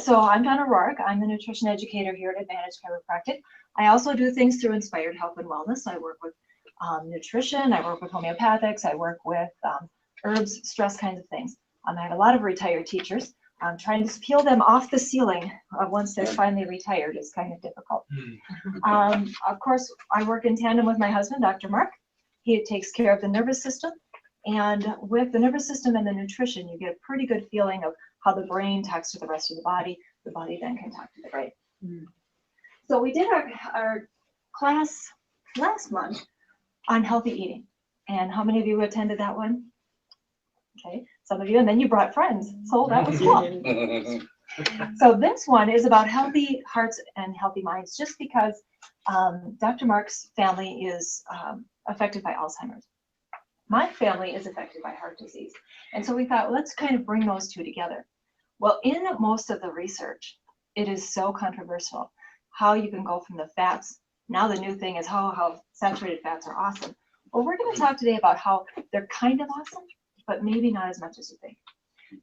so I'm Donna Roerick. I'm the nutrition educator here at Advantage Chiropractic. I also do things through Inspired Health and Wellness. I work with nutrition, I work with homeopathics, I work with herbs, stress kinds of things. I have a lot of retired teachers. Trying to peel them off the ceiling once they're finally retired is kind of difficult. Of course, I work in tandem with my husband, Dr. Mark. He takes care of the nervous system. And with the nervous system and the nutrition, you get a pretty good feeling of how the brain talks to the rest of the body then can talk to the brain. So we did our class last month on healthy eating. And how many of you attended that one? Okay, some of you, and then you brought friends, so that was cool. So this one is about healthy hearts and healthy minds, just because Dr. Mark's family is affected by Alzheimer's. My family is affected by heart disease. And so we thought, let's kind of bring those two together. Well, in most of the research, it is so controversial how you can go from the fats. Now the new thing is how saturated fats are awesome. Well, we're going to talk today about how they're kind of awesome, but maybe not as much as you think.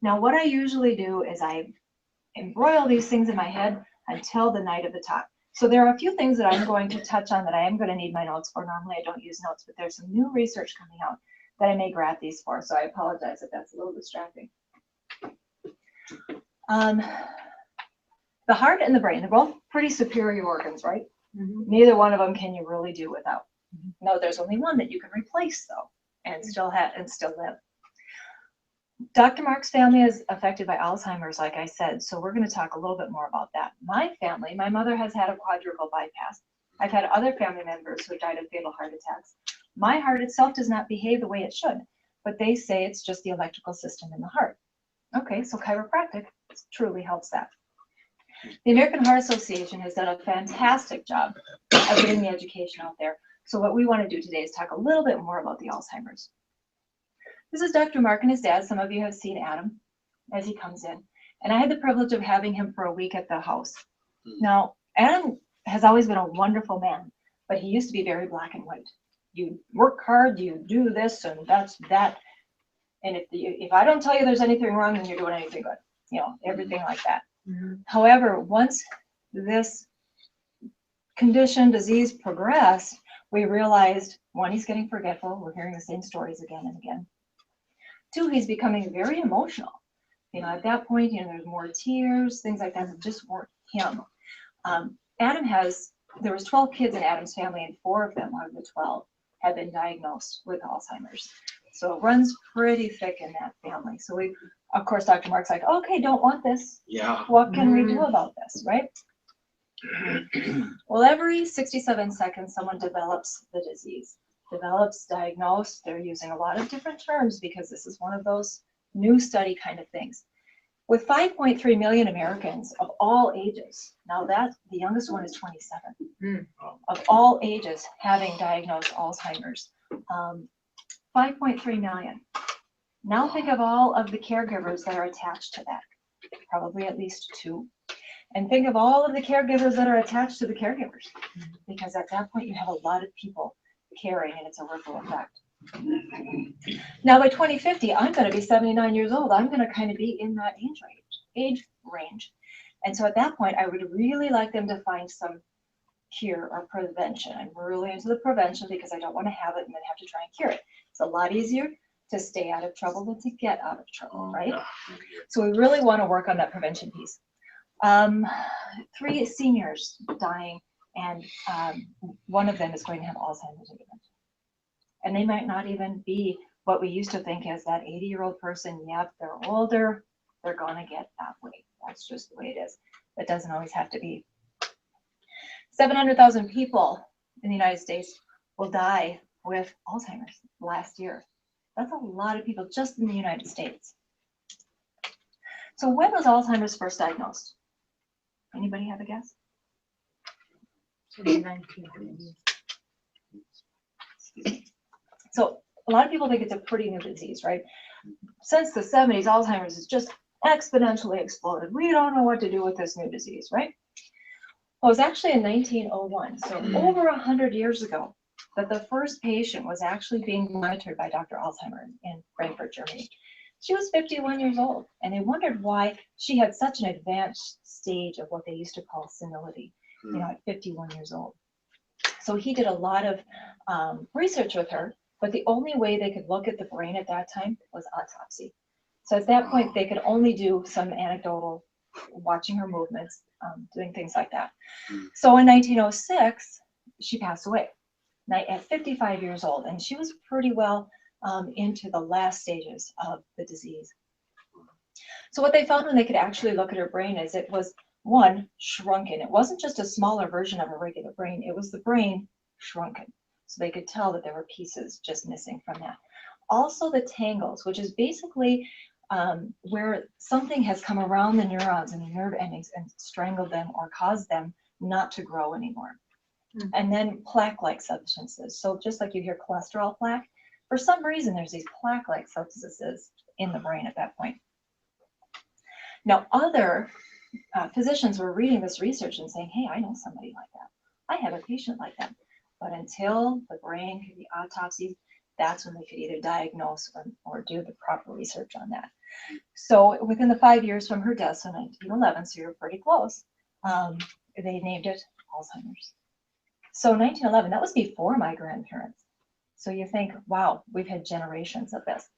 Now, what I usually do is I embroil these things in my head until the night of the talk. So there are a few things that I'm going to touch on that I am going to need my notes for. Normally I don't use notes, but there's some new research coming out that I may grab these for, so I apologize if that's a little distracting. The heart and the brain, they're both pretty superior organs, right? Neither one of them can you really do without. No, there's only one that you can replace though, and still live. Dr. Mark's family is affected by Alzheimer's, like I said, so we're going to talk a little bit more about that. My family, my mother has had a quadruple bypass. I've had other family members who died of fatal heart attacks. My heart itself does not behave the way it should, but they say it's just the electrical system in the heart. Okay, so chiropractic truly helps that. The American Heart Association has done a fantastic job of getting the education out there. So what we want to do today is talk a little bit more about the Alzheimer's. This is Dr. Mark and his dad. Some of you have seen Adam as he comes in. And I had the privilege of having him for a week at the house. Now, Adam has always been a wonderful man, but he used to be very black and white. You work hard, you do this, and that's that. And if I don't tell you there's anything wrong, then you're doing anything good. You know, everything like that. However, once this disease progressed, we realized, one, he's getting forgetful. We're hearing the same stories again and again. Two, he's becoming very emotional. You know, at that point, you know, there's more tears, things like that just weren't him. There was 12 kids in Adam's family, and 4 of them out of the 12 had been diagnosed with Alzheimer's. So it runs pretty thick in that family. So of course, Dr. Mark's like, okay, don't want this. Yeah. What can we do about this, right? Well, every 67 seconds, someone develops the disease, diagnosed. They're using a lot of different terms because this is one of those new study kind of things. With 5.3 million Americans of all ages, now the youngest one is 27, of all ages having diagnosed Alzheimer's, 5.3 million. Now think of all of the caregivers that are attached to that, probably at least 2. And think of all of the caregivers that are attached to the caregivers, because at that point you have a lot of people caring and it's a ripple effect. Now by 2050, I'm going to be 79 years old. I'm going to kind of be in that age range. And so at that point, I would really like them to find some cure or prevention. I'm really into the prevention because I don't want to have it and then have to try and cure it. It's a lot easier to stay out of trouble than to get out of trouble, right? So we really want to work on that prevention piece. 3 seniors dying, and one of them is going to have Alzheimer's or dementia. And they might not even be what we used to think as that 80-year-old person. Yep, they're older, they're going to get that way. That's just the way it is. That doesn't always have to be. 700,000 people in the United States will die with Alzheimer's last year. That's a lot of people just in the United States. So when was Alzheimer's first diagnosed? Anybody have a guess? 1990s. So a lot of people think it's a pretty new disease, right? Since the 70s, Alzheimer's has just exponentially exploded. We don't know what to do with this new disease, right? Well, it was actually in 1901, so over 100 years ago, that the first patient was actually being monitored by Dr. Alzheimer in Frankfurt, Germany. She was 51 years old, and they wondered why she had such an advanced stage of what they used to call senility, at 51 years old. So he did a lot of research with her, but the only way they could look at the brain at that time was autopsy. So at that point, they could only do some anecdotal, watching her movements, doing things like that. So in 1906, she passed away at 55 years old, and she was pretty well into the last stages of the disease. So what they found when they could actually look at her brain is it was, one, shrunken. It wasn't just a smaller version of a regular brain, it was the brain shrunken. So they could tell that there were pieces just missing from that. Also the tangles, which is basically where something has come around the neurons and the nerve endings and strangled them or caused them not to grow anymore. And then plaque-like substances. So just like you hear cholesterol plaque, for some reason there's these plaque-like substances in the brain at that point. Now other physicians were reading this research and saying, hey, I know somebody like that. I have a patient like that. But until the brain could be autopsied, that's when they could either diagnose or do the proper research on that. So within the 5 years from her death, so 1911, so you're pretty close, they named it Alzheimer's. So 1911, that was before my grandparents. So you think, wow, we've had generations of this.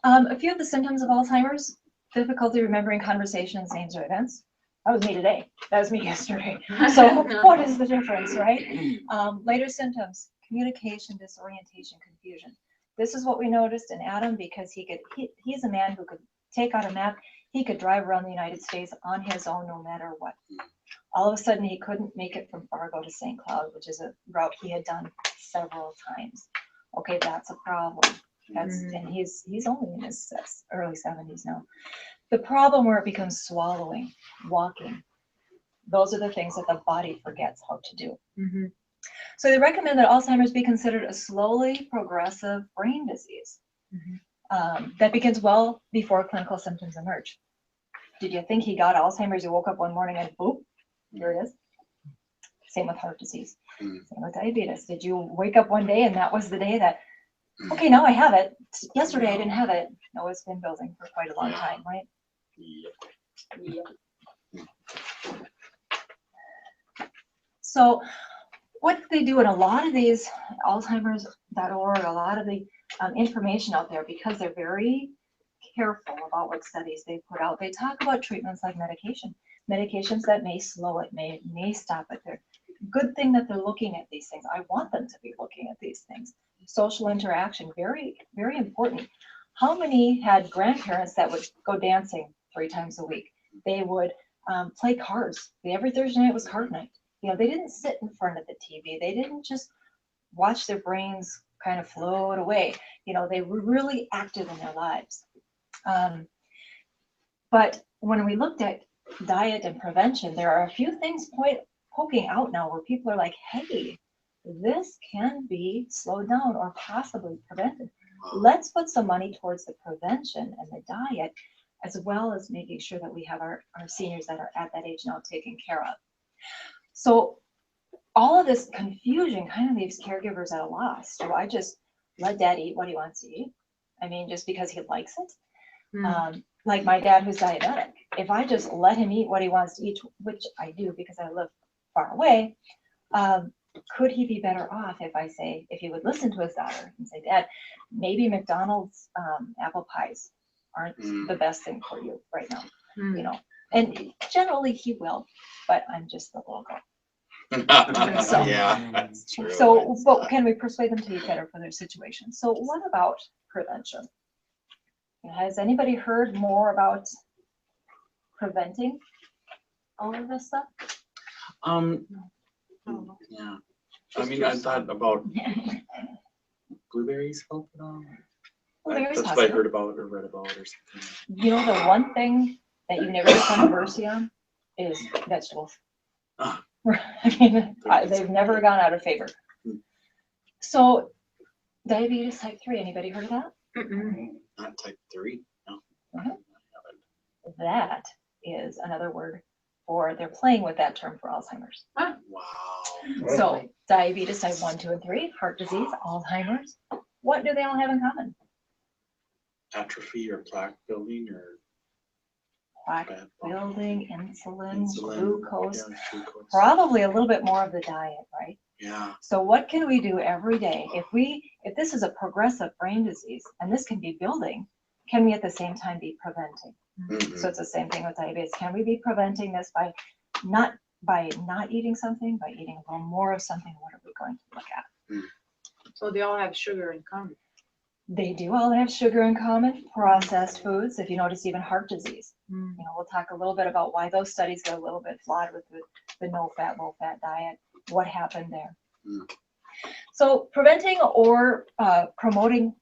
A few of the symptoms of Alzheimer's: difficulty remembering conversations, names, or events. That was me today. That was me yesterday. So what is the difference, right? Later symptoms: communication, disorientation, confusion. This is what we noticed in Adam because he's a man who could take out a map. He could drive around the United States on his own no matter what. All of a sudden, he couldn't make it from Fargo to St. Cloud, which is a route he had done several times. Okay, that's a problem. And he's only in his early 70s now. The problem where it becomes swallowing, walking, those are the things that the body forgets how to do. So they recommend that Alzheimer's be considered a slowly progressive brain disease that begins well before clinical symptoms emerge. Did you think he got Alzheimer's? You woke up one morning and boop, here it is. Same with heart disease, same with diabetes. Did you wake up one day and that was the day that, okay, now I have it. Yesterday I didn't have it. No, it's been building for quite a long time, right? So what they do in a lot of these Alzheimer's.org, a lot of the information out there, because they're very careful about what studies they put out, they talk about treatments like medications that may slow it, may stop it. They're good thing that they're looking at these things. I want them to be looking at these things. Social interaction, very, very important. How many had grandparents that would go dancing 3 times a week? They would play cards. Every Thursday night was card night. They didn't sit in front of the TV. They didn't just watch their brains kind of float away. They were really active in their lives. But when we looked at diet and prevention, there are a few things poking out now where people are like, hey, this can be slowed down or possibly prevented. Let's put some money towards the prevention and the diet, as well as making sure that we have our seniors that are at that age now taken care of. So all of this confusion kind of leaves caregivers at a loss. Do I just let dad eat what he wants to eat? I mean, just because he likes it? Like my dad who's diabetic, if I just let him eat what he wants to eat, which I do because I live far away, could he be better off if he would listen to his daughter and say, Dad, maybe McDonald's apple pies aren't the best thing for you right now, and generally he will, but I'm just the logo. Yeah, that's true. So, but can we persuade them to eat better for their situation? So what about prevention? Has anybody heard more about preventing all of this stuff? Yeah. I mean, I thought about blueberries help at all. That's what I heard about or read about or something. The one thing that you never get controversy on is vegetables. I mean, they've never gone out of favor. So, diabetes type 3, anybody heard of that? Not type 3, no. That is another word for, they're playing with that term for Alzheimer's. Wow. So, diabetes type 1, 2, and 3, heart disease, Alzheimer's. What do they all have in common? atrophy or plaque building or Plaque bad building, insulin, glucose, yeah, glucose. probably a little bit more of the diet, right? Yeah. So what can we do every day? If this is a progressive brain disease, and this can be building, can we at the same time be preventing? Mm-hmm. So it's the same thing with diabetes. Can we be preventing this by not eating something, by eating a little more of something? What are we going to look at? So they all have sugar in common. They do all have sugar in common, processed foods. If you notice, even heart disease. Mm. We'll talk a little bit about why those studies get a little bit flawed with the no fat, low fat diet. What happened there? Mm. So preventing or promoting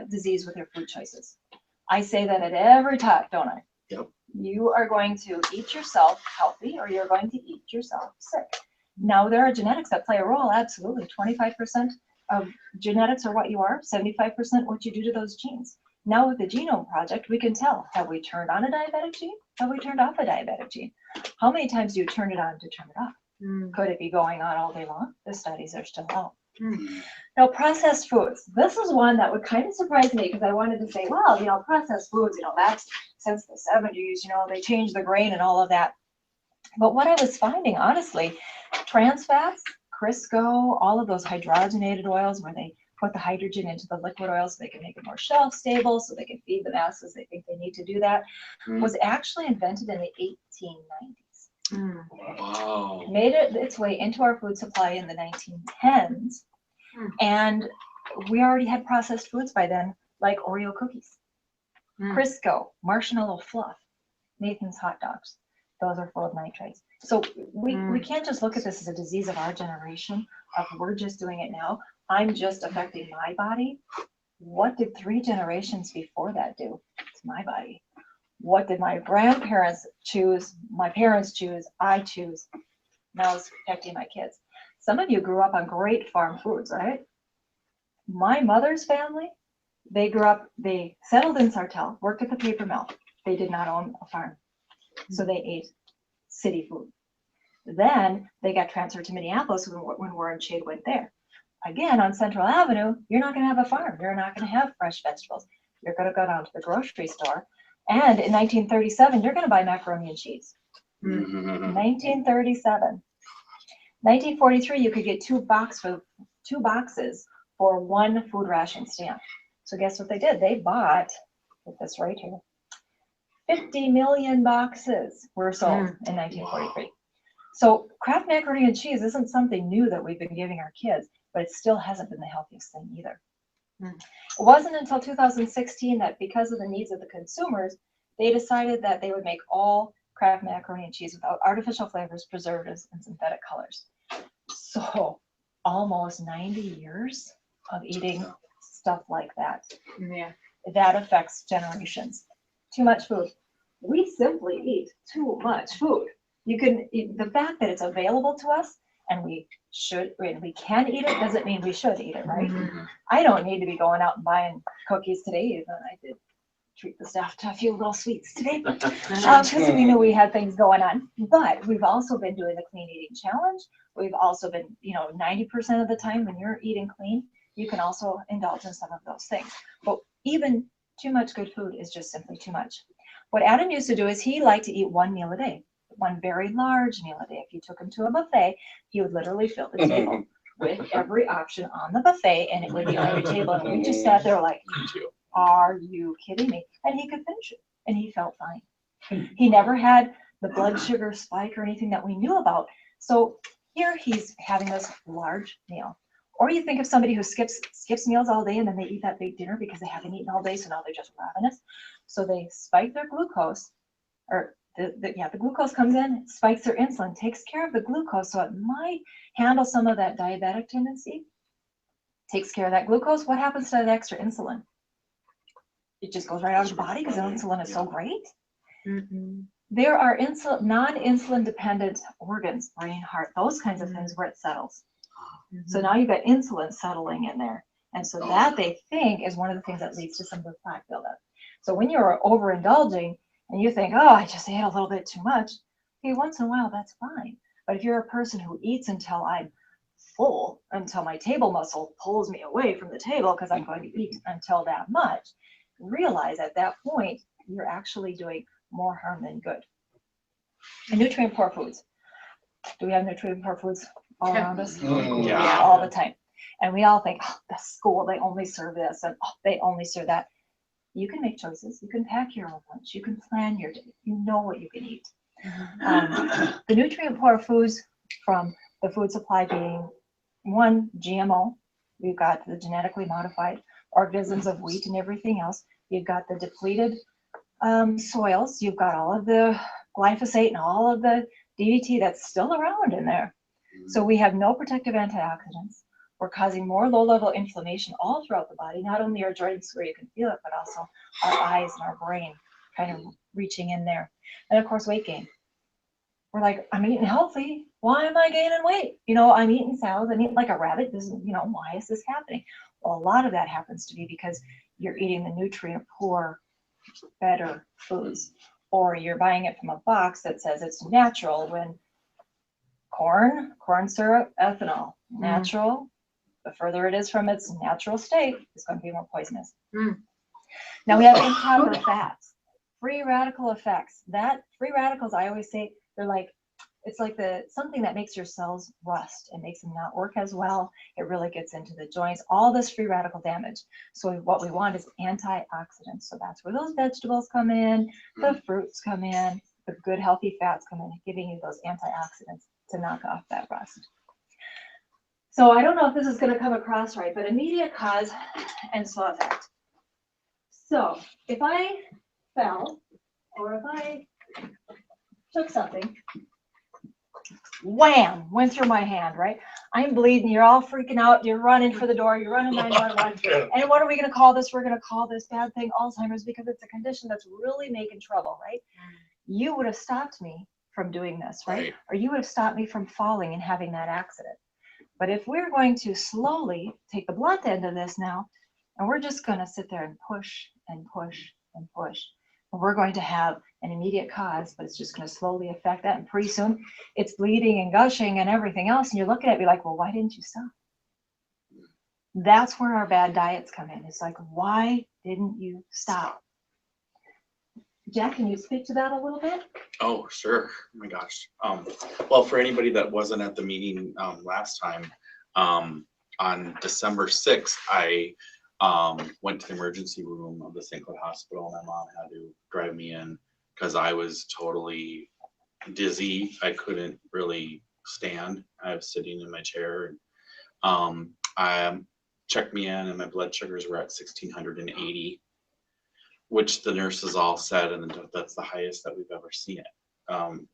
disease with your food choices. I say that at every talk, don't I? Yep. You are going to eat yourself healthy, or you're going to eat yourself sick. Now, there are genetics that play a role, absolutely. 25% of genetics are what you are, 75% what you do to those genes. Now, with the Genome Project, we can tell, have we turned on a diabetic gene? Have we turned off a diabetic gene? How many times do you turn it on to turn it off? Mm. Could it be going on all day long? The studies are still out. Mm. Now, processed foods. This is one that would kind of surprise me because I wanted to say, well, processed foods, that's since the 70s, they changed the grain and all of that. But what I was finding, honestly, trans fats, Crisco, all of those hydrogenated oils where they put the hydrogen into the liquid oil so they can make it more shelf stable, so they can feed the masses they think they need to do that, was actually invented in the 1890s. Mm. Wow. Made its way into our food supply in the 1910s. And we already had processed foods by then, like Oreo cookies, Crisco, marshmallow fluff, Nathan's hot dogs. Those are full of nitrates. So we can't just look at this as a disease of our generation, of we're just doing it now. I'm just affecting my body. What did 3 generations before that do to my body? What did my grandparents choose? My parents choose, I choose. Now it's affecting my kids. Some of you grew up on great farm foods, right? My mother's family, they settled in Sartell, worked at the paper mill. They did not own a farm. So they ate city food. Then they got transferred to Minneapolis when Warren Shade went there. Again, on Central Avenue, you're not going to have a farm. You're not going to have fresh vegetables. You're going to go down to the grocery store. And in 1937, you're going to buy macaroni and cheese. 1937. 1943, you could get 2 boxes for 1 food ration stamp. So guess what they did? They bought, get this right here, 50 million boxes were sold in 1943. So Kraft macaroni and cheese isn't something new that we've been giving our kids, but it still hasn't been the healthiest thing either. It wasn't until 2016 that because of the needs of the consumers, they decided that they would make all Kraft macaroni and cheese without artificial flavors, preservatives, and synthetic colors. So almost 90 years of eating stuff like that. Yeah. That affects generations. Too much food. We simply eat too much food. The fact that it's available to us and we can eat it doesn't mean we should eat it, right? I don't need to be going out and buying cookies today, even I did treat the staff to a few little sweets today, because we knew we had things going on. But we've also been doing the clean eating challenge. We've also been, 90% of the time when you're eating clean, you can also indulge in some of those things. But even too much good food is just simply too much. What Adam used to do is he liked to eat 1 meal a day, 1 very large meal a day. If you took him to a buffet, he would literally fill the table with every option on the buffet, and it would be on your table. And we just sat there like, are you kidding me? And he could finish it, and he felt fine. He never had the blood sugar spike or anything that we knew about. So here he's having this large meal. Or you think of somebody who skips meals all day and then they eat that big dinner because they haven't eaten all day, so now they're just ravenous. So they spike their glucose, or the glucose comes in, spikes their insulin, takes care of the glucose, so it might handle some of that diabetic tendency, takes care of that glucose. What happens to that extra insulin? It just goes right out of the body because the insulin is so great. There are non-insulin dependent organs, brain, heart, those kinds of things where it settles. So now you've got insulin settling in there. And so that they think is one of the things that leads to some of the plaque buildup. So when you're overindulging and you think, oh, I just ate a little bit too much, okay, once in a while, that's fine. But if you're a person who eats until I'm full, until my table muscle pulls me away from the table because I'm going to eat until that much, realize at that point, you're actually doing more harm than good. And nutrient poor foods. Do we have nutrient poor foods all around us? Yeah. All the time. And we all think, oh, the school, they only serve this, and oh, they only serve that. You can make choices. You can pack your own lunch. You can plan your day. You know what you can eat. The nutrient poor foods from the food supply being one, GMO. We've got the genetically modified organisms of wheat and everything else. You've got the depleted soils. You've got all of the glyphosate and all of the DDT that's still around in there. So we have no protective antioxidants. We're causing more low-level inflammation all throughout the body, not only our joints where you can feel it, but also our eyes and our brain kind of reaching in there. And of course, weight gain. We're like, I'm eating healthy. Why am I gaining weight? You know, I'm eating salads. I'm eating like a rabbit. This is, you know, why is this happening? Well, a lot of that happens to be because you're eating the nutrient poor, better foods, or you're buying it from a box that says it's natural when corn syrup, ethanol, natural. The further it is from its natural state, it's going to be more poisonous. Now we have improper fats, free radical effects. That free radicals, I always say, they're like, it's like something that makes your cells rust. It makes them not work as well. It really gets into the joints, all this free radical damage. So what we want is antioxidants. So that's where those vegetables come in, the fruits come in, the good healthy fats come in, giving you those antioxidants to knock off that rust. So I don't know if this is going to come across right, but immediate cause and slow effect. So if I fell, or if I took something, wham, went through my hand, right? I'm bleeding, you're all freaking out, you're running for the door, you're running 911. And what are we going to call this? We're going to call this bad thing Alzheimer's because it's a condition that's really making trouble, right? You would have stopped me from doing this, right? Or you would have stopped me from falling and having that accident. But if we're going to slowly take the blunt end of this now, and we're just going to sit there and push and push and push, and we're going to have an immediate cause, but it's just going to slowly affect that. And pretty soon it's bleeding and gushing and everything else. And you're looking at me like, well, why didn't you stop? That's where our bad diets come in. It's like, why didn't you stop? Jack, can you speak to that a little bit? Oh, sure. Oh my gosh. Well, for anybody that wasn't at the meeting last time, on December 6th, I went to the emergency room of the St. Cloud Hospital. My mom had to drive me in because I was totally dizzy. I couldn't really stand. I was sitting in my chair. And, I checked me in, and my blood sugars were at 1680. Which the nurses all said, and that's the highest that we've ever seen it.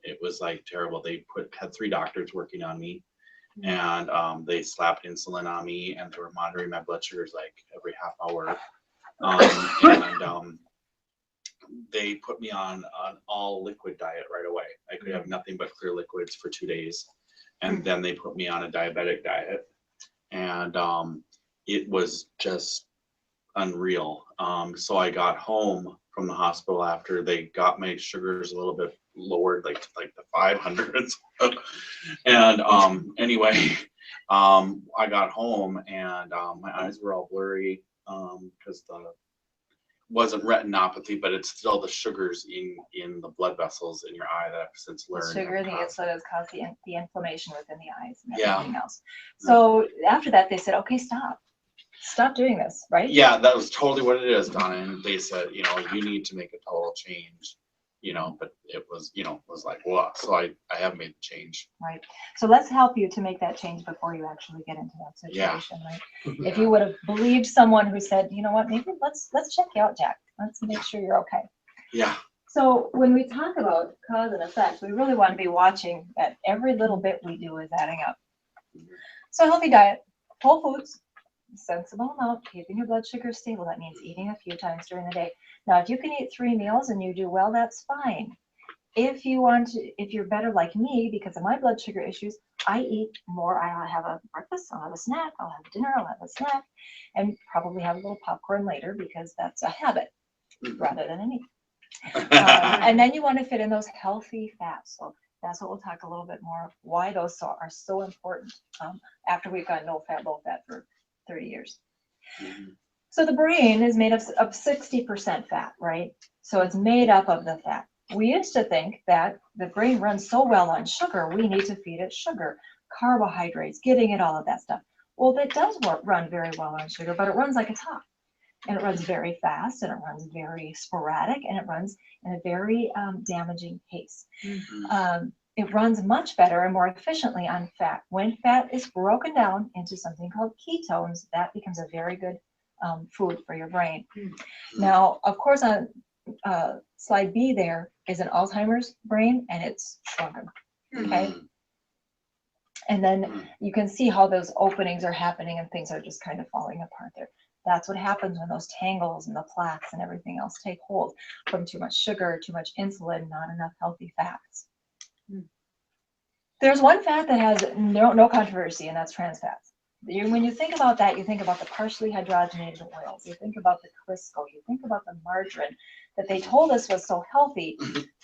It was like terrible. They had 3 doctors working on me, and they slapped insulin on me, and they were monitoring my blood sugars like every half hour. And they put me on an all liquid diet right away. I could have nothing but clear liquids for 2 days, and then they put me on a diabetic diet, and it was just unreal. So I got home from the hospital after they got my sugars a little bit lowered, like the 500s. And anyway, I got home, and my eyes were all blurry because wasn't retinopathy, but it's still the sugars in the blood vessels in your eye that I've since learned. The sugar, the insulin has caused the inflammation within the eyes and everything else. So after that, they said, okay, stop doing this, right? Yeah, that was totally what it is, Donna. And they said, you need to make a total change, but it was, was like, whoa. So I have made the change. Right. So let's help you to make that change before you actually get into that situation, right? If you would have believed someone who said, you know what, maybe let's check you out, Jack. Let's make sure you're okay. Yeah. So when we talk about cause and effect, we really want to be watching that every little bit we do is adding up. So healthy diet, whole foods, sensible amount, keeping your blood sugar stable. That means eating a few times during the day. Now, if you can eat 3 meals and you do well, that's fine. If you're better like me, because of my blood sugar issues, I eat more. I'll have a breakfast, I'll have a snack, I'll have dinner, I'll have a snack, and probably have a little popcorn later because that's a habit rather than a need. And then you want to fit in those healthy fats. So that's what we'll talk a little bit more, why those are so important after we've gone no fat, low fat for 30 years. So the brain is made of 60% fat, right? So it's made up of the fat. We used to think that the brain runs so well on sugar, we need to feed it sugar, carbohydrates, giving it all of that stuff. Well, it does run very well on sugar, but it runs like a top. And it runs very fast, and it runs very sporadic, and it runs in a very damaging pace. It runs much better and more efficiently on fat. When fat is broken down into something called ketones, that becomes a very good food for your brain. Now, of course, on slide B there is an Alzheimer's brain, and it's shrunken. Okay. And then you can see how those openings are happening and things are just kind of falling apart there. That's what happens when those tangles and the plaques and everything else take hold from too much sugar, too much insulin, not enough healthy fats. There's one fat that has no controversy, and that's trans fats. When you think about that, you think about the partially hydrogenated oils, you think about the Crisco, you think about the margarine that they told us was so healthy.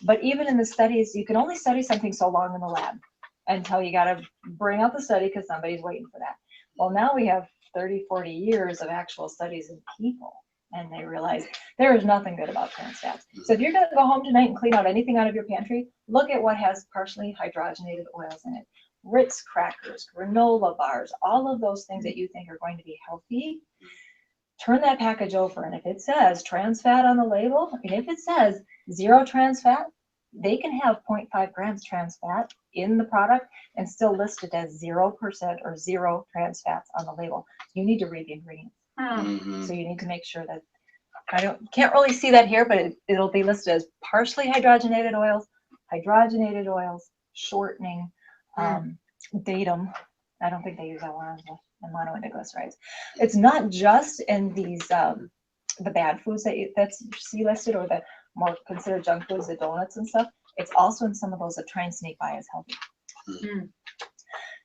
But even in the studies, you can only study something so long in the lab until you got to bring out the study because somebody's waiting for that. Well, now we have 30, 40 years of actual studies in people, and they realize there is nothing good about trans fats. So if you're going to go home tonight and clean out anything out of your pantry, look at what has partially hydrogenated oils in it. Ritz crackers, granola bars, all of those things that you think are going to be healthy, turn that package over, and if it says trans fat on the label, and if it says 0 trans fat, they can have 0.5 grams trans fat in the product and still list it as 0% or 0 trans fats on the label. You need to read the ingredients. So you need to make sure that, can't really see that here, but it'll be listed as partially hydrogenated oils, shortening, datum. I don't think they use that one in monoindiglycerides. It's not just in these the bad foods that you see listed, or the more considered junk foods, the donuts and stuff. It's also in some of those that try and sneak by as healthy.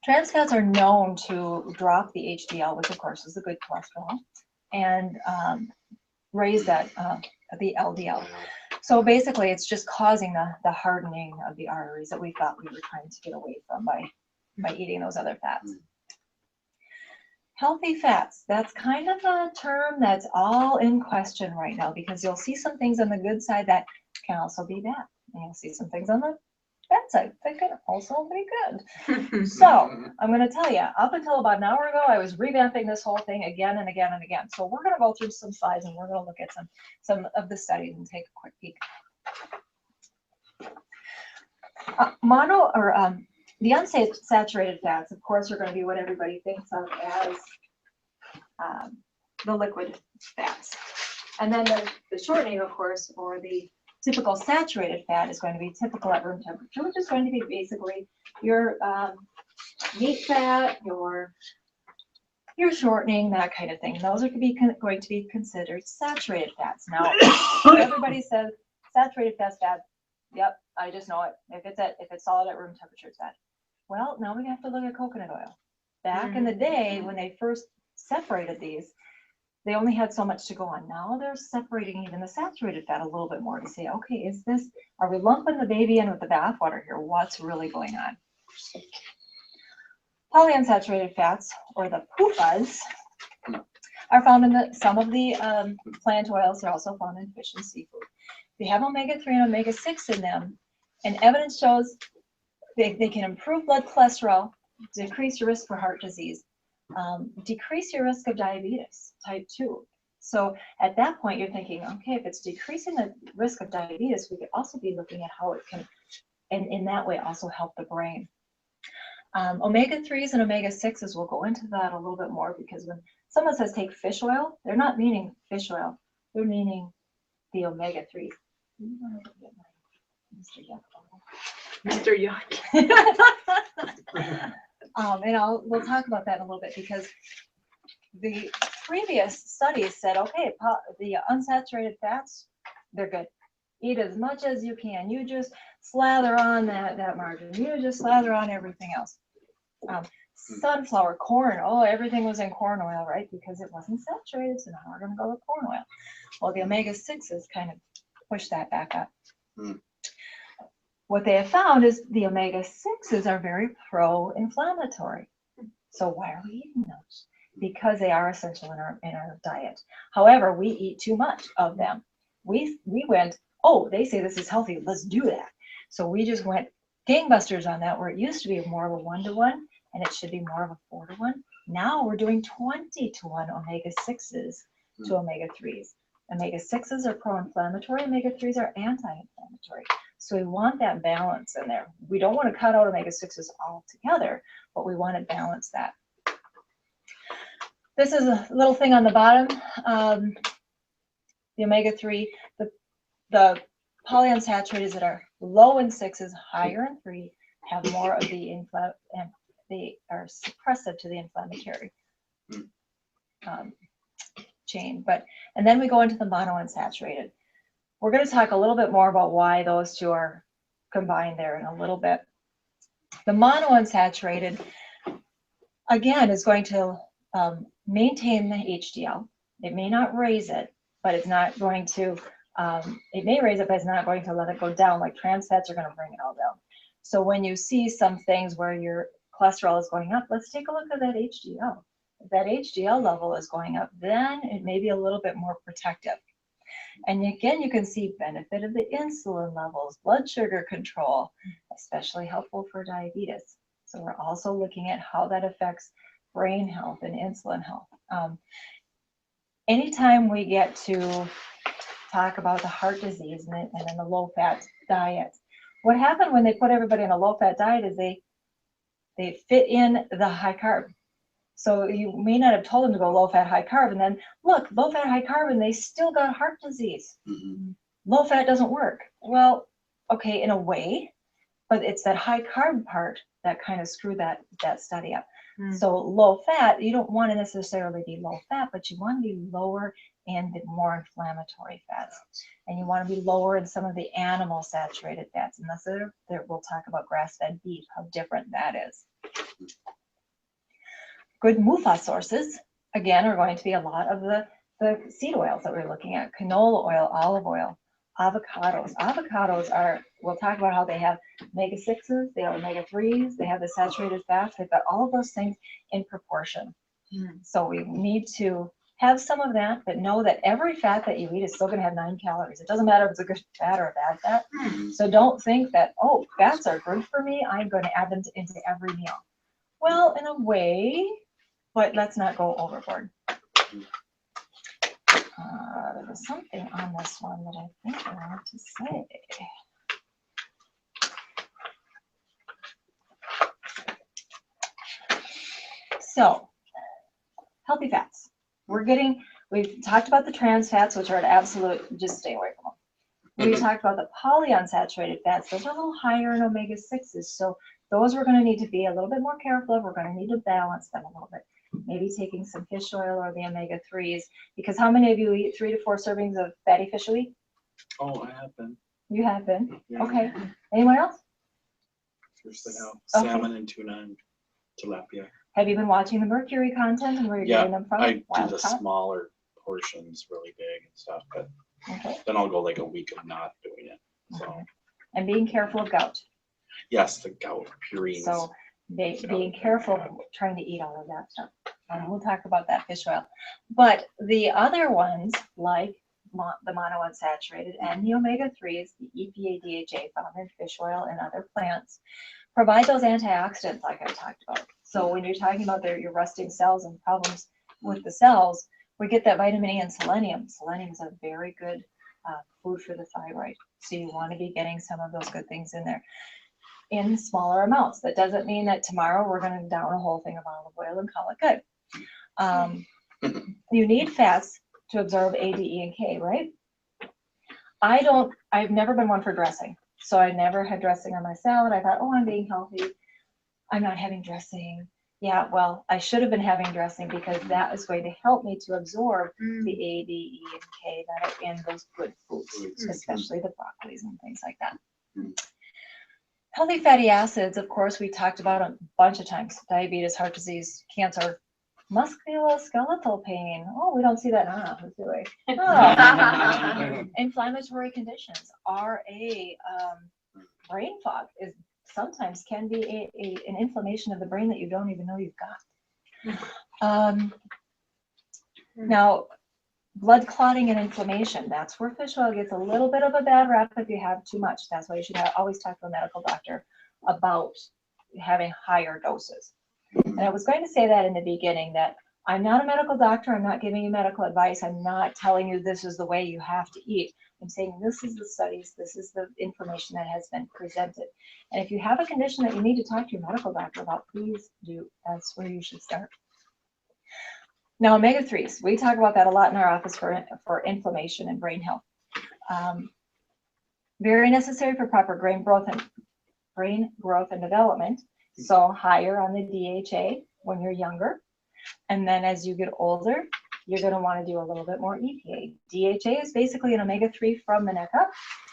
Trans fats are known to drop the HDL, which of course is the good cholesterol, and raise that the LDL. So basically, it's just causing the hardening of the arteries that we thought we were trying to get away from by eating those other fats. Healthy fats, that's kind of a term that's all in question right now, because you'll see some things on the good side that can also be bad. And you'll see some things on the bad side that can also be good. So I'm going to tell you, up until about an hour ago, I was revamping this whole thing again and again and again. So we're going to go through some slides, and we're going to look at some of the studies and take a quick peek. The unsaturated fats, of course, are going to be what everybody thinks of as the liquid fats. And then the shortening, of course, or the typical saturated fat is going to be typical at room temperature, which is going to be basically your meat fat, your shortening, that kind of thing. Those are going to be considered saturated fats. Now, everybody says saturated fat's bad. Yep, I just know it. If it's solid at room temperature, it's bad. Well, now we have to look at coconut oil. Back in the day, when they first separated these, they only had so much to go on. Now they're separating even the saturated fat a little bit more to say, okay, are we lumping the baby in with the bathwater here? What's really going on? Polyunsaturated fats, or the PUFAs, are found in some of the plant oils. They're also found in fish and seafood. They have omega-3 and omega-6 in them, and evidence shows they can improve blood cholesterol, decrease your risk for heart disease, decrease your risk of diabetes type 2. So at that point, you're thinking, okay, if it's decreasing the risk of diabetes, we could also be looking at how it can, and in that way, also help the brain. Omega-3s and omega-6s, we'll go into that a little bit more, because when someone says take fish oil, they're not meaning fish oil, they're meaning the omega-3s. Mr. Yuck. And we'll talk about that in a little bit, because the previous studies said, okay, the unsaturated fats, they're good. Eat as much as you can. You just slather on that margarine. You just slather on everything else. Sunflower, corn, everything was in corn oil, right? Because it wasn't saturated, so now we're going to go with corn oil. Well, the omega-6s kind of push that back up. What they have found is the omega-6s are very pro-inflammatory. So why are we eating those? because they are essential in our diet. However, we eat too much of them. We went, oh, they say this is healthy, let's do that. So we just went gangbusters on that, where it used to be more of a 1-to-1, and it should be more of a 4-to-1. Now we're doing 20-to-1 omega-6s to omega-3s. Omega-6s are pro-inflammatory, omega-3s are anti-inflammatory. So we want that balance in there. We don't want to cut out omega-6s altogether, but we want to balance that. This is a little thing on the bottom. The omega-3, the polyunsaturated that are low in 6s, higher in 3, have more of they are suppressive to the inflammatory chain. And then we go into the monounsaturated. We're going to talk a little bit more about why those two are combined there in a little bit. The monounsaturated, again, is going to maintain the HDL. It may not raise it, but it's not going to, it may raise it, but it's not going to let it go down. Like trans fats are going to bring it all down. So when you see some things where your cholesterol is going up, let's take a look at that HDL. If that HDL level is going up, then it may be a little bit more protective. And again, you can see benefit of the insulin levels, blood sugar control, especially helpful for diabetes. So we're also looking at how that affects brain health and insulin health. Anytime we get to talk about the heart disease and then the low-fat diet, what happened when they put everybody on a low-fat diet is they fit in the high carb. So you may not have told them to go low-fat, high-carb, and then look, low-fat, high-carb, and they still got heart disease. Low-fat doesn't work. Well, okay, in a way, but it's that high-carb part that kind of screwed that study up. So low-fat, you don't want to necessarily be low-fat, but you want to be lower in the more inflammatory fats, and you want to be lower in some of the animal saturated fats. And that's we'll talk about grass-fed beef, how different that is. Good MUFA sources, again, are going to be a lot of the seed oils that we're looking at: canola oil, olive oil, avocados. Avocados are, we'll talk about how they have omega-6s, they have omega-3s, they have the saturated fats, they've got all of those things in proportion. So we need to have some of that, but know that every fat that you eat is still going to have 9 calories. It doesn't matter if it's a good fat or a bad fat. So don't think that, oh, fats are good for me, I'm going to add them into every meal. Well, in a way, but let's not go overboard. There was something on this one that I think I wanted to say. So, healthy fats. We've talked about the trans fats, which are an absolute, just stay away from them. We talked about the polyunsaturated fats. Those are a little higher in omega-6s. So those we're going to need to be a little bit more careful of. We're going to need to balance them a little bit. Maybe taking some fish oil or the omega-3s, because how many of you eat 3 to 4 servings of fatty fish a week? Oh, I have been. You have been? Yeah. Okay. Anyone else? Seriously, no. Salmon and tuna and tilapia. Have you been watching the mercury content and where you're getting them from? I do Wild the caught? smaller portions really big and stuff, but Okay. then I'll go like a week of not doing it. So Okay. And being careful of gout. yes, the gout purines. So being careful of trying to eat all of that stuff. And we'll talk about that fish oil. But the other ones, like the monounsaturated and the omega-3s, the EPA, DHA found in fish oil and other plants, provide those antioxidants like I talked about. So when you're talking about your rusting cells and problems with the cells, we get that vitamin E and selenium. Selenium is a very good food for the thyroid. So you want to be getting some of those good things in there in smaller amounts. That doesn't mean that tomorrow we're going to down a whole thing of olive oil and call it good. You need fats to absorb A, D, E, and K, right? I've never been one for dressing. So I never had dressing on my salad. I thought, oh, I'm being healthy. I'm not having dressing. Yeah, well, I should have been having dressing because that is going to help me to absorb the A, D, E, and K that are in those good foods, especially the broccolis and things like that. Healthy fatty acids, of course, we talked about a bunch of times. Diabetes, heart disease, cancer, musculoskeletal pain. Oh, we don't see that in our office, do we? Oh. Inflammatory conditions, RA, brain fog sometimes can be an inflammation of the brain that you don't even know you've got. Now, blood clotting and inflammation, that's where fish oil gets a little bit of a bad rap if you have too much. That's why you should always talk to a medical doctor about having higher doses. And I was going to say that in the beginning, that I'm not a medical doctor. I'm not giving you medical advice. I'm not telling you this is the way you have to eat. I'm saying this is the studies, this is the information that has been presented. And if you have a condition that you need to talk to your medical doctor about, please do. That's where you should start. Now, omega-3s, we talk about that a lot in our office for inflammation and brain health. Very necessary for proper brain growth and development. So higher on the DHA when you're younger. And then as you get older, you're going to want to do a little bit more EPA. DHA is basically an omega-3 from the neck up.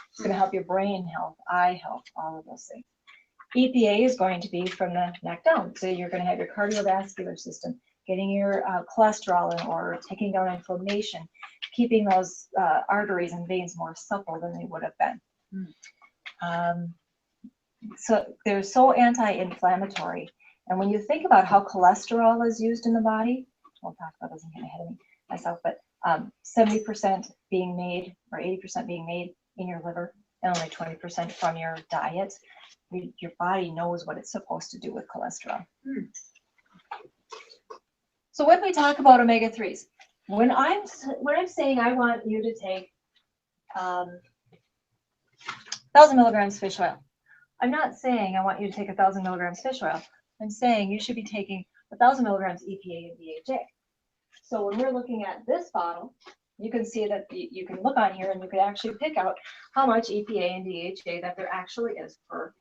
It's going to help your brain health, eye health, all of those things. EPA is going to be from the neck down. So you're going to have your cardiovascular system, getting your cholesterol in order, taking down inflammation, keeping those arteries and veins more supple than they would have been. So they're so anti-inflammatory. And when you think about how cholesterol is used in the body, we'll talk about this, I'm getting ahead of myself, but 70% being made or 80% being made in your liver and only 20% from your diet. Your body knows what it's supposed to do with cholesterol. So when we talk about omega-3s, when I'm saying I want you to take 1,000 milligrams fish oil, I'm not saying I want you to take 1,000 milligrams fish oil. I'm saying you should be taking 1,000 milligrams EPA and DHA. So when we're looking at this bottle, you can see that you can look on here and you can actually pick out how much EPA and DHA that there actually is per.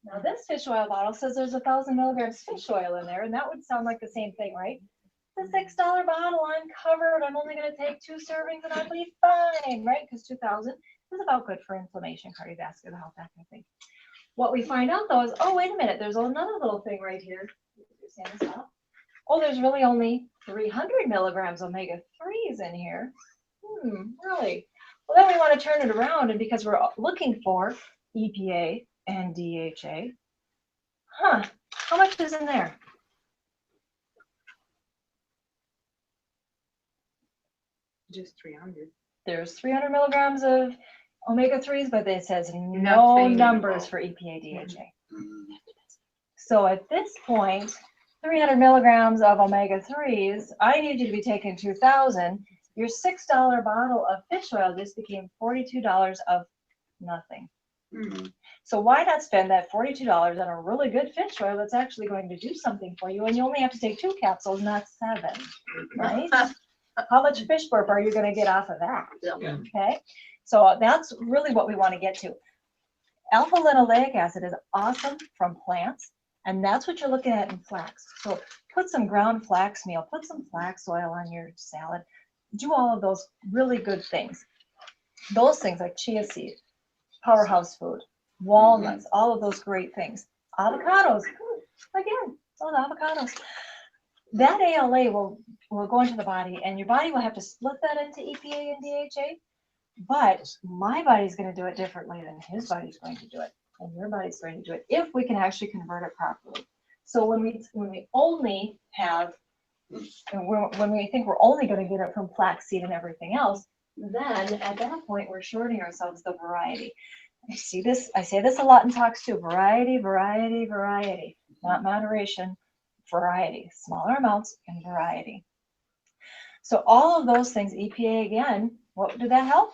Now this fish oil bottle says there's 1,000 milligrams fish oil in there, and that would sound like the same thing, right? It's a $6 bottle, I'm covered, I'm only going to take 2 servings and I'll be fine, right? Because 2,000 is about good for inflammation, cardiovascular health, that kind of thing. What we find out though is, oh, wait a minute, there's another little thing right here. Oh, there's really only 300 milligrams omega-3s in here. Really? Well, then we want to turn it around, and because we're looking for EPA and DHA, how much is in there? Just 300. There's 300 milligrams of omega-3s, but it says no Nothing numbers for EPA, DHA. So at this point, 300 milligrams of omega-3s, I need you to be taking 2,000. Your $6 bottle of fish oil just became $42 of nothing. So why not spend that $42 on a really good fish oil that's actually going to do something for you, and you only have to take 2 capsules, not 7, right? How much fish burp are you going to get off of that? Yeah. Okay, so that's really what we want to get to. Alpha-linoleic acid is awesome from plants, and that's what you're looking at in flax. So put some ground flax meal, put some flax oil on your salad, do all of those really good things. Those things like chia seed, powerhouse food, walnuts, all of those great things. Avocados, again, those avocados. That ALA will go into the body, and your body will have to split that into EPA and DHA. But my body's going to do it differently than his body's going to do it, and your body's going to do it if we can actually convert it properly. So when we only have, when we think we're only going to get it from flaxseed and everything else, then at that point we're shorting ourselves the variety. I say this a lot in talks too. Variety, variety, variety, not moderation. Variety, smaller amounts and variety. So all of those things, EPA again, what did that help?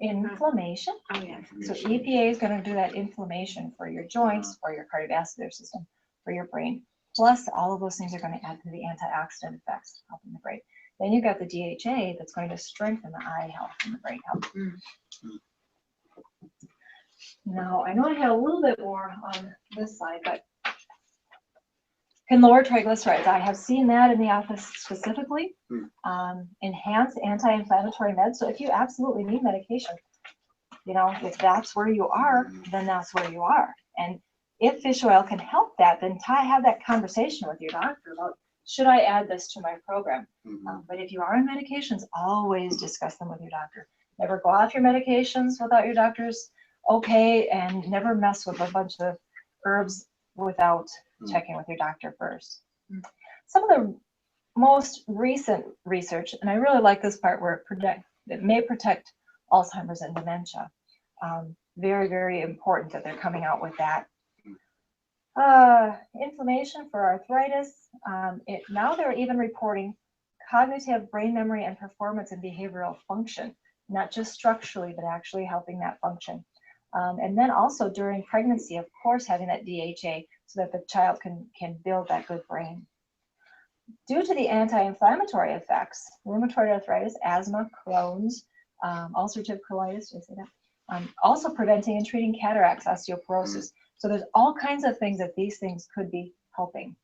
Inflammation. Oh, yeah. So EPA is going to do that inflammation for your joints, for your cardiovascular system, for your brain. Plus, all of those things are going to add to the antioxidant effects helping the brain. Then you've got the DHA that's going to strengthen the eye health and the brain health. Now, I know I had a little bit more on this side, but can lower triglycerides. I have seen that in the office specifically. Enhance anti-inflammatory meds. So if you absolutely need medication, if that's where you are, then that's where you are. And if fish oil can help that, then have that conversation with your doctor about, should I add this to my program? But if you are on medications, always discuss them with your doctor. Never go off your medications without your doctor's okay, and never mess with a bunch of herbs without checking with your doctor first. Some of the most recent research, and I really like this part where it may protect Alzheimer's and dementia. Very, very important that they're coming out with that. Inflammation for arthritis. Now they're even reporting cognitive brain memory and performance and behavioral function, not just structurally, but actually helping that function. And then also during pregnancy, of course, having that DHA so that the child can build that good brain. Due to the anti-inflammatory effects, rheumatoid arthritis, asthma, Crohn's, ulcerative colitis, did I say that? Also preventing and treating cataracts, osteoporosis. So there's all kinds of things that these things could be helping.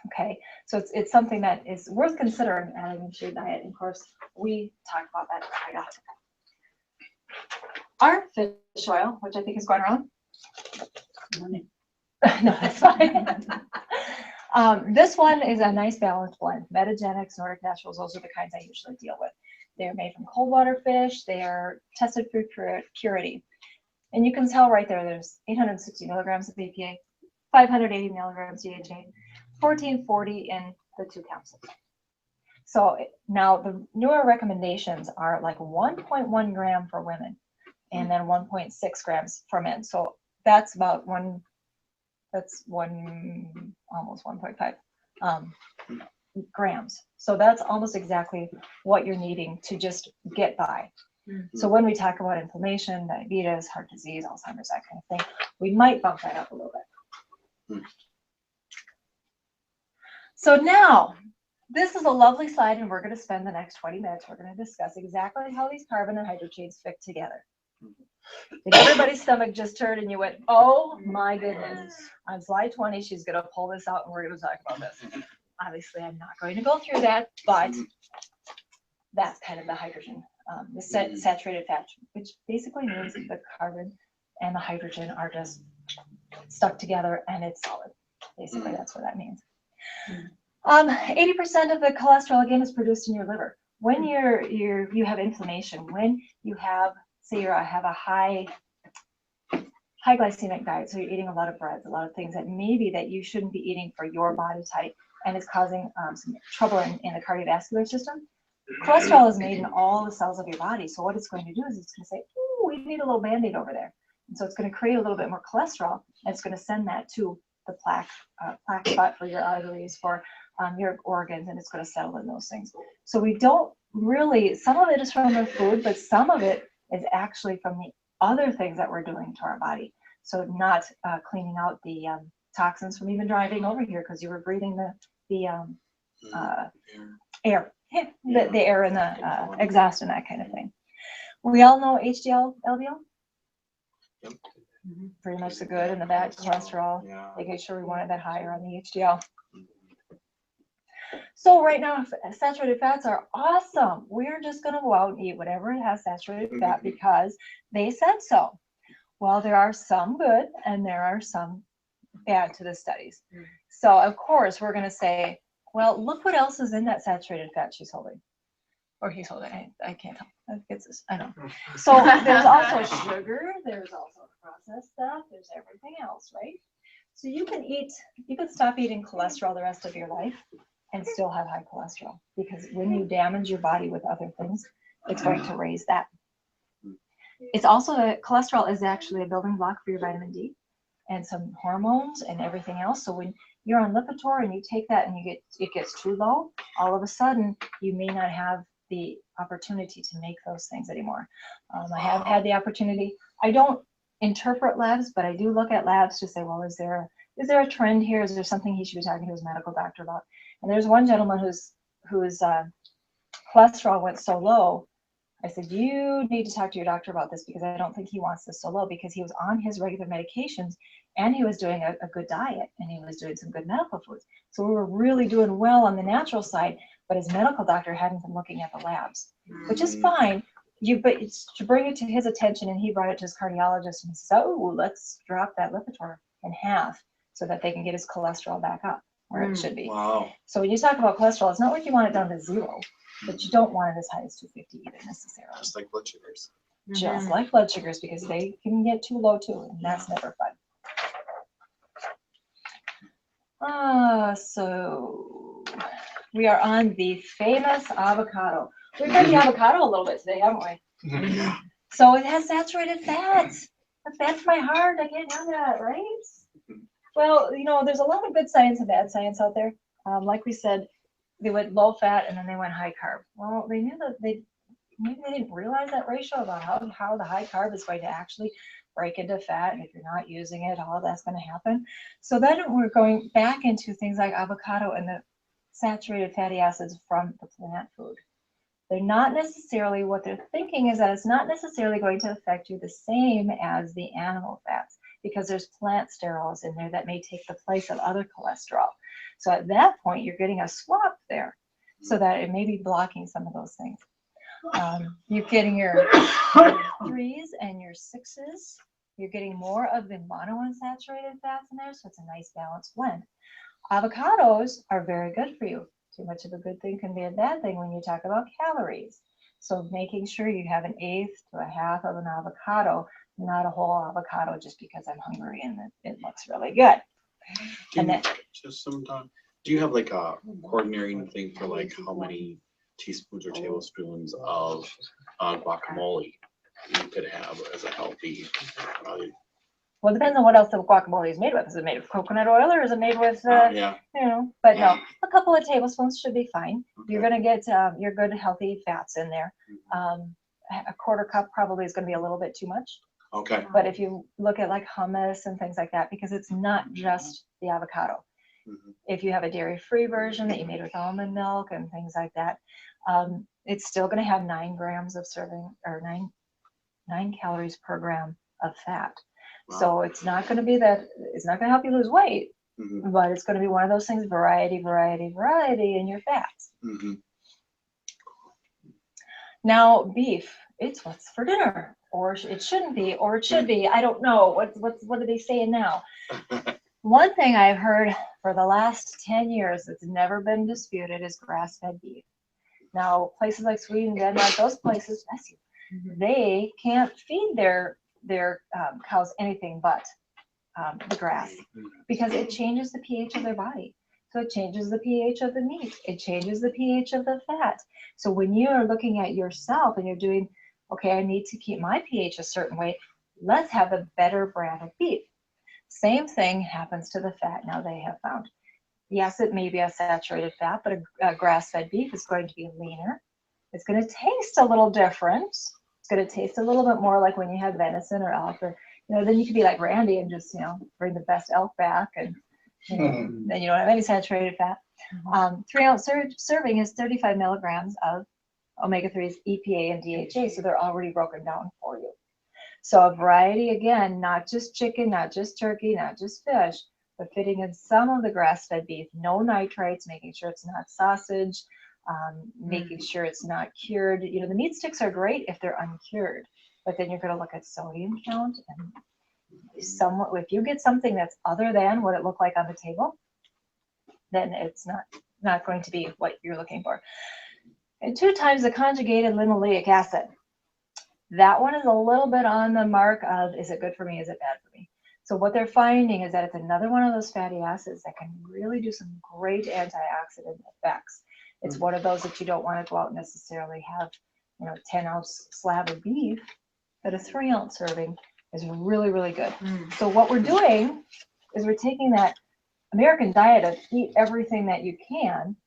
Okay, so it's something that is worth considering adding into your diet. And of course, we talk about that quite often. Our fish oil, which I think is going around. No, that's fine. This one is a nice balanced blend. Metagenics, Nordic Naturals, those are the kinds I usually deal with. They're made from cold water fish. They are tested for purity. And you can tell right there, there's 860 milligrams of BPA, 580 milligrams DHA, 1440 in the 2 capsules. So now the newer recommendations are like 1.1 gram for women and then 1.6 grams for men. So that's about almost 1.5 grams. So that's almost exactly what you're needing to just get by. So when we talk about inflammation, diabetes, heart disease, Alzheimer's, that kind of thing, we might bump that up a little bit. So now, this is a lovely slide, and we're going to spend the next 20 minutes. We're going to discuss exactly how these carbon and hydro chains fit together. Did everybody's stomach just turn and you went, oh my goodness. On slide 20, she's going to pull this out and we're going to talk about this. Obviously, I'm not going to go through that, but that's kind of the hydrogen, the saturated fat, which basically means the carbon and the hydrogen are just stuck together and it's solid. Basically, that's what that means. 80% of the cholesterol, again, is produced in your liver. When you have inflammation, when you have, say you have a high glycemic diet, so you're eating a lot of breads, a lot of things that maybe that you shouldn't be eating for your body type, and it's causing some trouble in the cardiovascular system. Cholesterol is made in all the cells of your body. So what it's going to do is it's going to say, ooh, we need a little Band-Aid over there. And so it's going to create a little bit more cholesterol, and it's going to send that to the plaque spot for your arteries, for your organs, and it's going to settle in those things. So we don't really, some of it is from the food, but some of it is actually from the other things that we're doing to our body. So not cleaning out the toxins from even driving over here because you were breathing the air, the air and the exhaust and that kind of thing. We all know HDL, LDL. Yep. Pretty much the good and the bad cholesterol. Making sure we wanted that higher on the HDL. So right now, saturated fats are awesome. We're just going to go out and eat whatever it has saturated fat because they said so. Well, there are some good and there are some bad to the studies. So of course, we're going to say, well, look what else is in that saturated fat she's holding. Or he's holding. I can't tell. I know. So there's also sugar. There's also processed stuff. There's everything else, right? So you can stop eating cholesterol the rest of your life and still have high cholesterol, because when you damage your body with other things, it's going to raise that. It's also, cholesterol is actually a building block for your vitamin D and some hormones and everything else. So when you're on Lipitor and you take that and it gets too low, all of a sudden you may not have the opportunity to make those things anymore. I have had the opportunity. I don't interpret labs, but I do look at labs to say, well, is there a trend here? Is there something he should be talking to his medical doctor about? And there's one gentleman whose cholesterol went so low. I said, you need to talk to your doctor about this, because I don't think he wants this so low, because he was on his regular medications and he was doing a good diet and he was doing some good medical foods. So we were really doing well on the natural side, but his medical doctor hadn't been looking at the labs, which is fine. But it's to bring it to his attention, and he brought it to his cardiologist and he said, oh, let's drop that Lipitor in half so that they can get his cholesterol back up where it should be. Wow. So when you talk about cholesterol, it's not like you want it down to 0, but you don't want it as high as 250 either necessarily. Just like blood sugars. Just like blood sugars, because they can get too low too, and that's never fun. So we are on the famous avocado. We've had the avocado a little bit today, haven't we? So it has saturated fats. That's bad for my heart. I can't have that, right? Well, there's a lot of good science and bad science out there. Like we said, they went low fat and then they went high carb. Well, they knew that maybe they didn't realize that ratio about how the high carb is going to actually break into fat. And if you're not using it, all of that's going to happen. So then we're going back into things like avocado and the saturated fatty acids from the plant food. They're not necessarily, what they're thinking is that it's not necessarily going to affect you the same as the animal fats, because there's plant sterols in there that may take the place of other cholesterol. So at that point, you're getting a swap there, so that it may be blocking some of those things. You're getting your 3s and your 6s. You're getting more of the monounsaturated fats in there, so it's a nice balanced blend. Avocados are very good for you. Too much of a good thing can be a bad thing when you talk about calories. So making sure you have 1/8 to 1/2 of an avocado, not a whole avocado just because I'm hungry and it looks really good. Do you have like a coordinating thing for like how many teaspoons or tablespoons of guacamole you could have as a healthy? Well, it depends on what else the guacamole is made with. Is it made of coconut oil or is it made with, Yeah. But no, a couple of tablespoons should be fine. Okay. You're going to get your good healthy fats in there. A 1/4 cup probably is going to be a little bit too much. Okay. But if you look at like hummus and things like that, because it's not just the avocado. Mm-hmm. If you have a dairy-free version that you made with almond milk and things like that, it's still going to have 9 grams of serving, or 9 calories per gram of fat. Wow. So it's not going to be that, it's not going to help you lose weight, mm-hmm. but it's going to be one of those things, variety in your fats. Mm-hmm. Now, beef, it's what's for dinner, or it shouldn't be, or it should be. I don't know. What are they saying now? One thing I've heard for the last 10 years that's never been disputed is grass-fed beef. Now, places like Sweden, Denmark, those places, mm-hmm. they can't feed their cows anything but the grass, because it changes the pH of their body. So it changes the pH of the meat. It changes the pH of the fat. So when you are looking at yourself and you're doing, okay, I need to keep my pH a certain way, let's have a better brand of beef. Same thing happens to the fat now they have found. Yes, it may be a saturated fat, but a grass-fed beef is going to be leaner. It's going to taste a little different. It's going to taste a little bit more like when you have venison or elk, or then you could be like Randy and just bring the best elk back, and then you don't have any saturated fat. 3-ounce serving is 35 milligrams of omega-3s, EPA, and DHA, so they're already broken down for you. So a variety, again, not just chicken, not just turkey, not just fish, but fitting in some of the grass-fed beef, no nitrates, making sure it's not sausage, making sure it's not cured. The meat sticks are great if they're uncured, but then you're going to look at sodium count, and if you get something that's other than what it looked like on the table, then it's not going to be what you're looking for. And 2 times the conjugated linoleic acid. That one is a little bit on the mark of, is it good for me? Is it bad for me? So what they're finding is that it's another one of those fatty acids that can really do some great antioxidant effects. It's one of those that you don't want to go out and necessarily have, 10-ounce slab of beef, but a 3-ounce serving is really, really good. So what we're doing is we're taking that American diet of eat everything that you can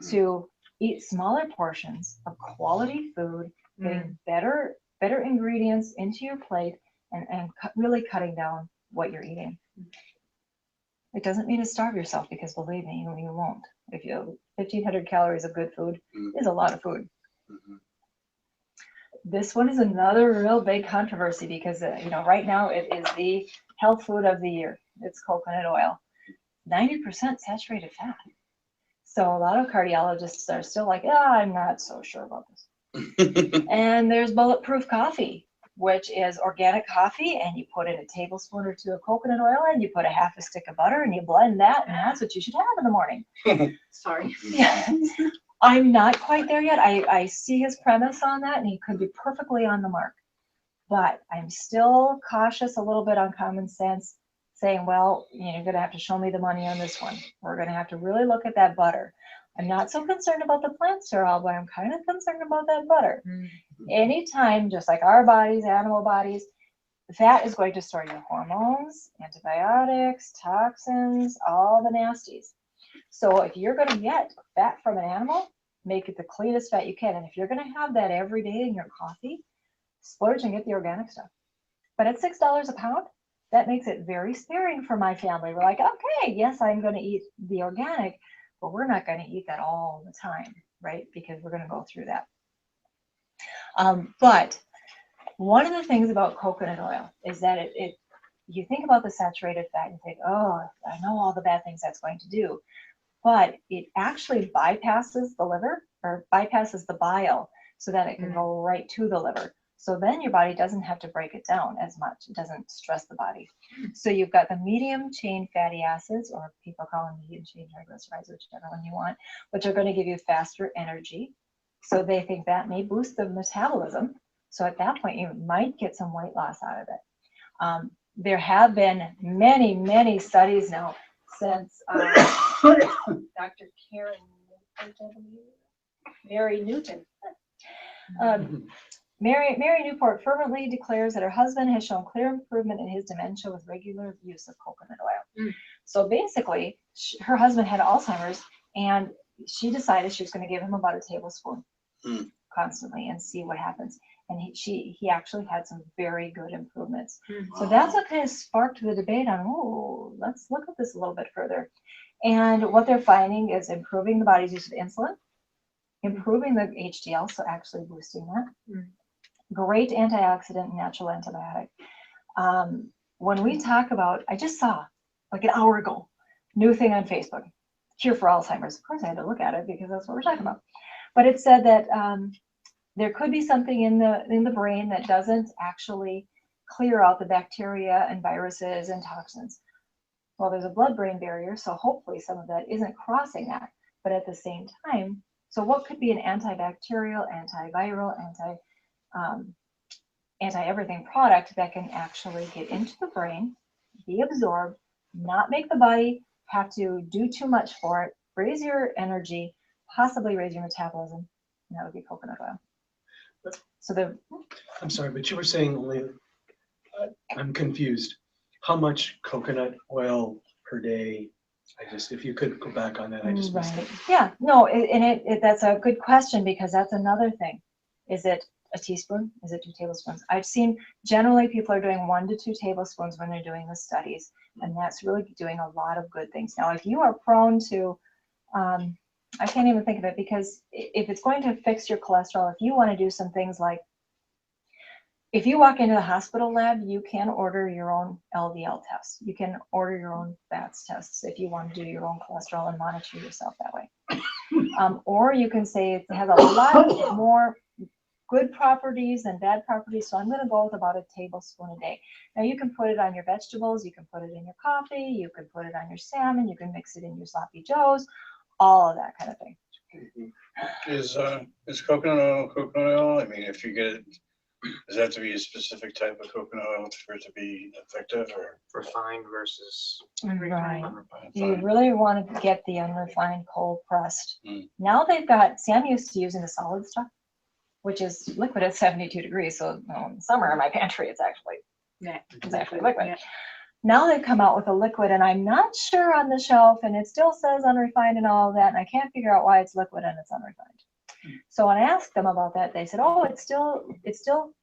to eat smaller portions of quality food, getting better ingredients into your plate, and really cutting down what you're eating. It doesn't mean to starve yourself, because believe me, you won't. If you have 1,500 calories of good food, is a lot of food. This one is another real big controversy, because right now it is the health food of the year. It's coconut oil, 90% saturated fat. So a lot of cardiologists are still like, I'm not so sure about this. And there's bulletproof coffee, which is organic coffee, and you put in a tablespoon or 2 of coconut oil, and you put a 1/2 stick of butter, and you blend that, and that's what you should have in the morning. Sorry. Yeah. I'm not quite there yet. I see his premise on that, and he could be perfectly on the mark. But I'm still cautious a little bit on common sense. saying, well, you're going to have to show me the money on this one. We're going to have to really look at that butter. I'm not so concerned about the plant sterol, but I'm kind of concerned about that butter. Anytime, just like our bodies, animal bodies, fat is going to store your hormones, antibiotics, toxins, all the nasties. So if you're going to get fat from an animal, make it the cleanest fat you can. And if you're going to have that every day in your coffee, splurge and get the organic stuff. But at $6 a pound, that makes it very sparing for my family. We're like, okay, yes, I'm going to eat the organic, but we're not going to eat that all the time, right? Because we're going to go through that. But one of the things about coconut oil is that you think about the saturated fat and think, oh, I know all the bad things that's going to do, but it actually bypasses the liver or bypasses the bile so that it can go right to the liver. So then your body doesn't have to break it down as much. It doesn't stress the body. So you've got the medium chain fatty acids, or people call them medium chain triglycerides, whichever one you want, which are going to give you faster energy. So they think that may boost the metabolism. So at that point, you might get some weight loss out of it. There have been many, many studies now since Dr. Karen Mary Newton. Mary Newport fervently declares that her husband has shown clear improvement in his dementia with regular use of coconut oil. So basically, her husband had Alzheimer's, and she decided she was going to give him about a tablespoon constantly and see what happens. And he actually had some very good improvements. So that's what kind of sparked the debate on, oh, let's look at this a little bit further. And what they're finding is improving the body's use of insulin, improving the HDL, so actually boosting that. Great antioxidant and natural antibiotic. When we talk about, I just saw like an hour ago, new thing on Facebook, cure for Alzheimer's. Of course, I had to look at it because that's what we're talking about. But it said that there could be something in the brain that doesn't actually clear out the bacteria and viruses and toxins. Well, there's a blood-brain barrier, so hopefully some of that isn't crossing that. But at the same time, so what could be an antibacterial, antiviral, anti-everything product that can actually get into the brain, be absorbed, not make the body have to do too much for it, raise your energy, possibly raise your metabolism, and that would be coconut oil. So I'm sorry, but you were saying only, I'm confused. How much coconut oil per day? If you could go back on that, I just missed it. Yeah, no, and that's a good question, because that's another thing. Is it a teaspoon? Is it 2 tablespoons? I've seen generally people are doing 1 to 2 tablespoons when they're doing the studies, and that's really doing a lot of good things. Now, if you are prone to, I can't even think of it, because if it's going to fix your cholesterol, if you want to do some things like, if you walk into the hospital lab, you can order your own LDL tests. You can order your own fats tests if you want to do your own cholesterol and monitor yourself that way. Or you can say it has a lot more good properties and bad properties, so I'm going to go with about a tablespoon a day. Now you can put it on your vegetables, you can put it in your coffee, you can put it on your salmon, you can mix it in your sloppy joes, all of that kind of thing. Is coconut oil? I mean, if you get it, does that have to be a specific type of coconut oil for it to be effective, or refined versus Right. unrefined? You really want to get the unrefined cold pressed. Now they've got, Sam used to using the solid stuff, which is liquid at 72 degrees. So in the summer in my pantry, it's actually liquid. Yeah. Now they've come out with a liquid, and I'm not sure on the shelf, and it still says unrefined and all of that, and I can't figure out why it's liquid and it's unrefined. So when I asked them about that, they said, oh, it still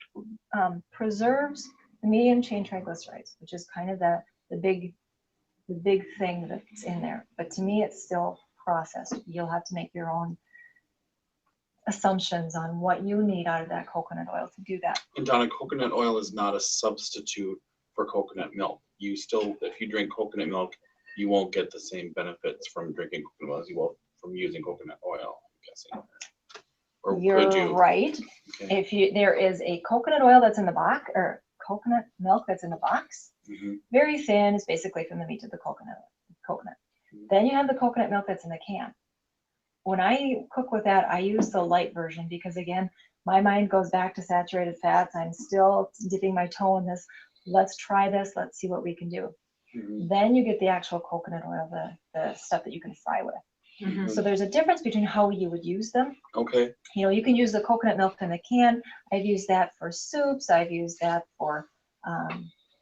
preserves the medium chain triglycerides, which is kind of the big thing that's in there. But to me, it's still processed. You'll have to make your own assumptions on what you need out of that coconut oil to do that. And Donna, coconut oil is not a substitute for coconut milk. You still, if you drink coconut milk, you won't get the same benefits from drinking coconut oil as you will from using coconut oil, I'm guessing. Or You're could you? right. Okay. If there is a coconut oil that's in the box, or coconut milk that's in the box, very thin, it's basically from the meat of the coconut. Then you have the coconut milk that's in the can. When I cook with that, I use the light version because, again, my mind goes back to saturated fats. I'm still dipping my toe in this. Let's try this. Let's see what we can do. Mhm. Then you get the actual coconut oil, the stuff that you can fry with. Mhm. So there's a difference between how you would use them. Okay. You know, you can use the coconut milk in the can. I've used that for soups. I've used that for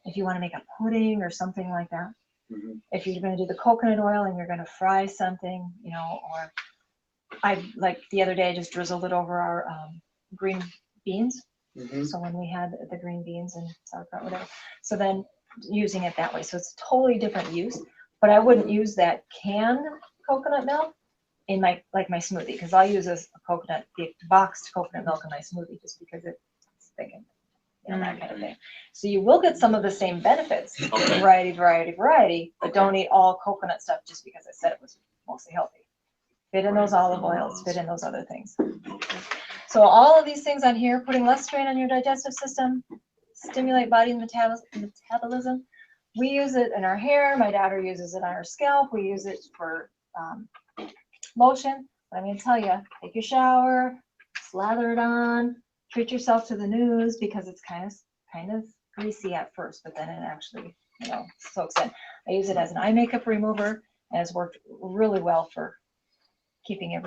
if you want to make a pudding or something like that. Mhm. If you're going to do the coconut oil and you're going to fry something, you know, or like the other day I just drizzled it over our green beans. Mhm. So when we had the green beans and sauerkraut, whatever. So then using it that way. So it's totally different use, but I wouldn't use that canned coconut milk in my smoothie, because I'll use the boxed coconut milk in my smoothie just because it's thickened, you know, that kind of thing. So you will get some of the same benefits, Okay. variety, but Okay. don't eat all coconut stuff just because I said it was mostly healthy. Fit in those olive oils, fit in those other things. Okay. So all of these things on here, putting less strain on your digestive system, stimulate body metabolism. We use it in our hair. My daughter uses it on her scalp. We use it for lotion. But I'm going to tell you, take your shower, slather it on, treat yourself to the news, because it's kind of greasy at first, but then it actually, you know, soaks in. I use it as an eye makeup remover, and it's worked really well for keeping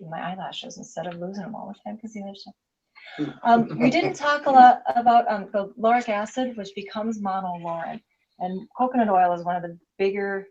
my eyelashes instead of losing them all the time because the other stuff. We didn't talk a lot about the lauric acid, which becomes monolaurin. And coconut oil is one of the bigger